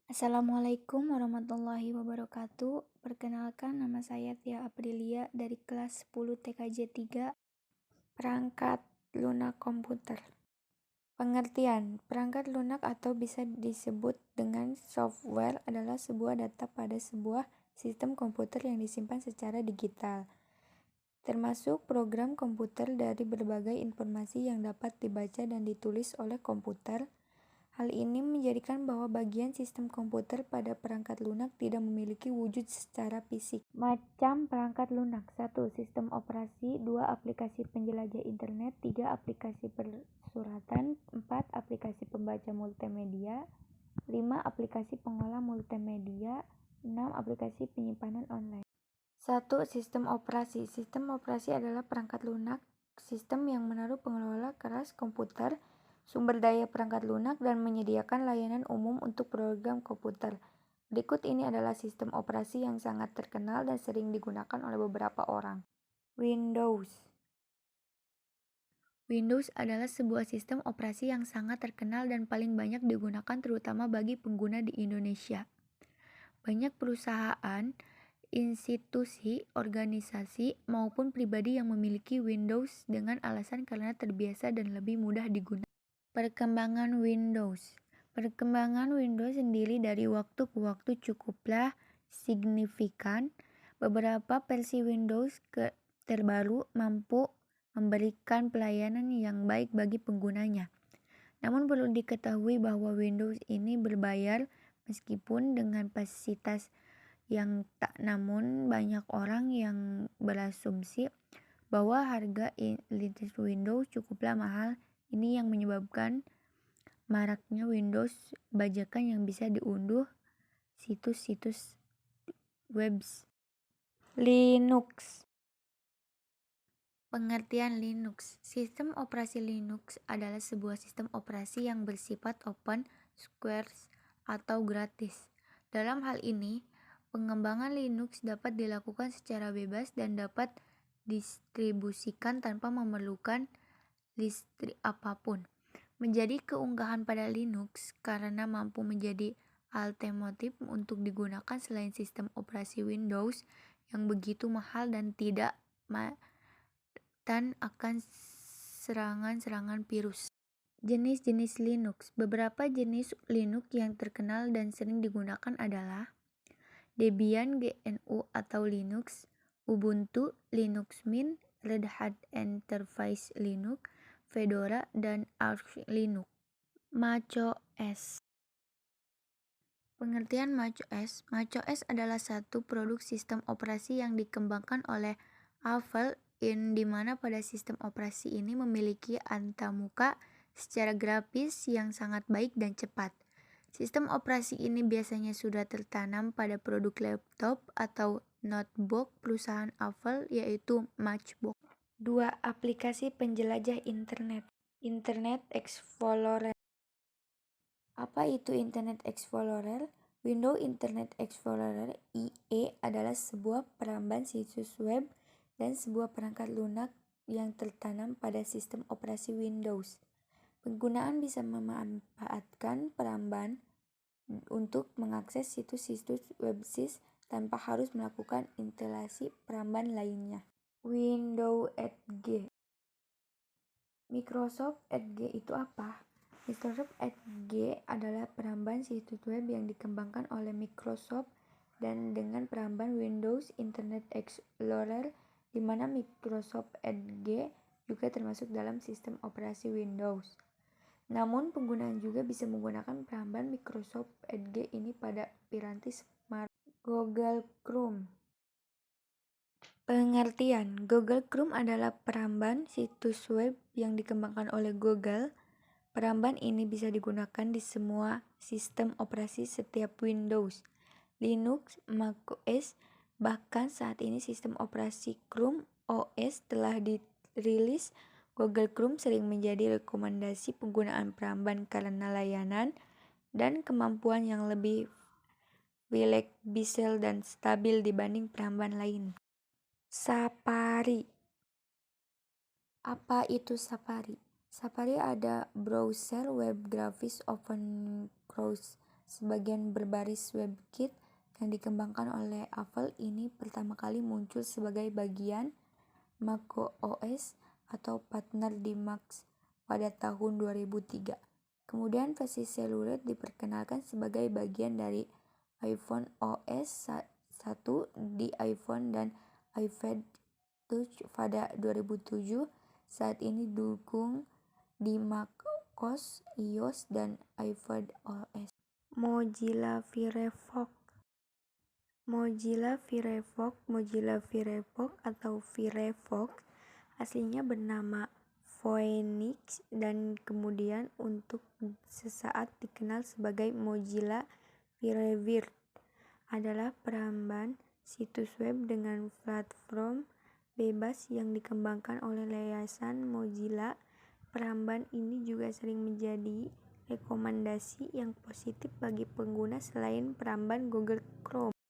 Assalamualaikum warahmatullahi wabarakatuh. Perkenalkan, nama saya Tia Aprilia dari kelas 10 TKJ 3, perangkat lunak komputer. Pengertian, perangkat lunak atau bisa disebut dengan software adalah sebuah data pada sebuah sistem komputer yang disimpan secara digital, termasuk program komputer dari berbagai informasi yang dapat dibaca dan ditulis oleh komputer. Hal ini menjadikan bahwa bagian sistem komputer pada perangkat lunak tidak memiliki wujud secara fisik. Macam perangkat lunak: 1. Sistem operasi. 2. Aplikasi penjelajah internet. 3. Aplikasi persuratan. 4. Aplikasi pembaca multimedia. 5. Aplikasi pengolah multimedia. 6. Aplikasi penyimpanan online. 1. Sistem operasi. Sistem operasi adalah perangkat lunak, sistem yang menaruh pengelola keras komputer, sumber daya perangkat lunak, dan menyediakan layanan umum untuk program komputer. Berikut ini adalah sistem operasi yang sangat terkenal dan sering digunakan oleh beberapa orang. Windows. Windows adalah sebuah sistem operasi yang sangat terkenal dan paling banyak digunakan terutama bagi pengguna di Indonesia. Banyak perusahaan, institusi, organisasi, maupun pribadi yang memiliki Windows dengan alasan karena terbiasa dan lebih mudah digunakan. Perkembangan Windows. Perkembangan Windows sendiri dari waktu ke waktu cukuplah signifikan. Beberapa versi Windows terbaru mampu memberikan pelayanan yang baik bagi penggunanya. Namun perlu diketahui bahwa Windows ini berbayar meskipun dengan fasilitas yang tak, namun banyak orang yang berasumsi bahwa harga lisensi Windows cukuplah mahal. Ini yang menyebabkan maraknya Windows bajakan yang bisa diunduh situs-situs web. Linux. Pengertian Linux. Sistem operasi Linux adalah sebuah sistem operasi yang bersifat open source atau gratis. Dalam hal ini, pengembangan Linux dapat dilakukan secara bebas dan dapat distribusikan tanpa memerlukan listrik apapun. Menjadi keunggahan pada Linux karena mampu menjadi alternatif untuk digunakan selain sistem operasi Windows yang begitu mahal dan tidak akan serangan-serangan virus. Jenis-jenis Linux. Beberapa jenis Linux yang terkenal dan sering digunakan adalah Debian GNU atau Linux, Ubuntu, Linux Mint, Red Hat Enterprise Linux, Fedora, dan Arch Linux. macOS. Pengertian macOS. macOS adalah satu produk sistem operasi yang dikembangkan oleh Apple, di mana pada sistem operasi ini memiliki antamuka secara grafis yang sangat baik dan cepat. Sistem operasi ini biasanya sudah tertanam pada produk laptop atau notebook perusahaan Apple, yaitu MacBook. 2. Aplikasi penjelajah internet. Internet Explorer. Apa itu Internet Explorer? Windows Internet Explorer (IE) adalah sebuah peramban situs web dan sebuah perangkat lunak yang tertanam pada sistem operasi Windows. Penggunaan bisa memanfaatkan peramban untuk mengakses situs-situs web tanpa harus melakukan instalasi peramban lainnya. Windows Edge. Microsoft Edge itu apa? Microsoft Edge adalah peramban situs web yang dikembangkan oleh Microsoft dan dengan peramban Windows Internet Explorer, di mana Microsoft Edge juga termasuk dalam sistem operasi Windows. Namun penggunaan juga bisa menggunakan peramban Microsoft Edge ini pada piranti smart. Google Chrome. Pengertian. Google Chrome adalah peramban situs web yang dikembangkan oleh Google. Peramban ini bisa digunakan di semua sistem operasi setiap Windows, Linux, macOS, bahkan saat ini sistem operasi Chrome OS telah dirilis. Google Chrome sering menjadi rekomendasi penggunaan peramban karena layanan dan kemampuan yang lebih fleksibel dan stabil dibanding peramban lain. Safari. Apa itu Safari? Safari ada browser web grafis open source sebagian berbaris WebKit yang dikembangkan oleh Apple ini pertama kali muncul sebagai bagian macOS atau partner di Mac pada tahun 2003. Kemudian versi seluler diperkenalkan sebagai bagian dari iPhone OS 1 di iPhone dan iPad Touch pada 2007. Saat ini didukung di macOS, iOS, dan iPadOS. Mozilla Firefox atau Firefox aslinya bernama Phoenix dan kemudian untuk sesaat dikenal sebagai Mozilla Firebird, adalah peramban situs web dengan platform bebas yang dikembangkan oleh Yayasan Mozilla. Peramban ini juga sering menjadi rekomendasi yang positif bagi pengguna selain peramban Google Chrome.